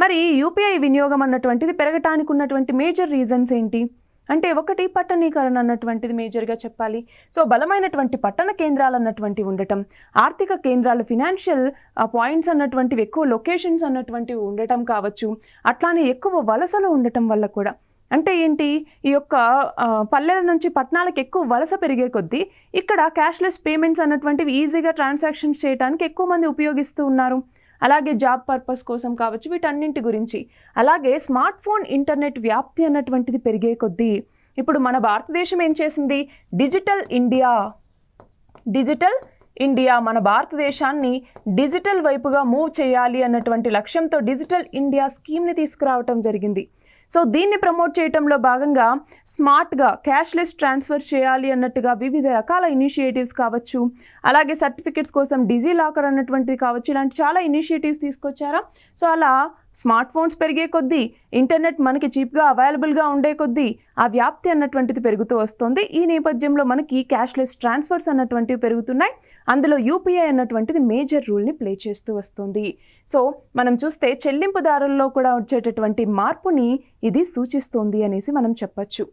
మరి యూపీఐ వినియోగం అన్నటువంటిది పెరగటానికి ఉన్నటువంటి మేజర్ రీజన్స్ ఏంటి అంటే, ఒకటి పట్టణీకరణ అన్నటువంటిది మేజర్గా చెప్పాలి. సో బలమైనటువంటి పట్టణ కేంద్రాలు అన్నటువంటివి ఉండటం, ఆర్థిక కేంద్రాలు ఫినాన్షియల్ పాయింట్స్ అన్నటువంటివి ఎక్కువ లొకేషన్స్ అన్నటువంటివి ఉండటం కావచ్చు, అట్లానే ఎక్కువ వలసలు ఉండటం వల్ల కూడా. అంటే ఏంటి, ఈ యొక్క పల్లెల నుంచి పట్టణాలకు ఎక్కువ వలస పెరిగే కొద్దీ ఇక్కడ క్యాష్లెస్ పేమెంట్స్ అన్నటువంటివి ఈజీగా ట్రాన్సాక్షన్స్ చేయడానికి ఎక్కువ మంది ఉపయోగిస్తూ ఉన్నారు. అలాగే జాబ్ పర్పస్ కోసం కావచ్చు, వీటన్నింటి గురించి. అలాగే స్మార్ట్ ఫోన్ ఇంటర్నెట్ వ్యాప్తి అన్నటువంటిది పెరిగే కొద్దీ ఇప్పుడు మన భారతదేశం ఏం చేసింది, డిజిటల్ ఇండియా మన భారతదేశాన్ని డిజిటల్ వైపుగా మూవ్ చేయాలి అన్నటువంటి లక్ష్యంతో డిజిటల్ ఇండియా స్కీమ్ని తీసుకురావటం జరిగింది. సో దీన్ని ప్రమోట్ చేయడంలో భాగంగా స్మార్ట్గా క్యాష్లెస్ ట్రాన్స్ఫర్ చేయాలి అన్నట్టుగా వివిధ రకాల ఇనిషియేటివ్స్ కావచ్చు, అలాగే సర్టిఫికెట్స్ కోసం డిజీ లాకర్ అన్నటువంటిది కావచ్చు, ఇలాంటి చాలా ఇనిషియేటివ్స్ తీసుకొచ్చారా. సో అలా స్మార్ట్ ఫోన్స్ పెరిగే కొద్దీ, ఇంటర్నెట్ మనకి చీప్గా అవైలబుల్గా ఉండే కొద్దీ ఆ వ్యాప్తి అన్నటువంటిది పెరుగుతూ వస్తుంది. ఈ నేపథ్యంలో మనకి క్యాష్లెస్ ట్రాన్స్ఫర్స్ అన్నటువంటివి పెరుగుతున్నాయి. అందులో యూపీఐ అన్నటువంటిది మేజర్ రూల్ని ప్లే చేస్తూ వస్తుంది. సో మనం చూస్తే చెల్లింపుదారుల్లో కూడా వచ్చేటటువంటి మార్పుని ఇది సూచిస్తుంది అనేసి మనం చెప్పచ్చు.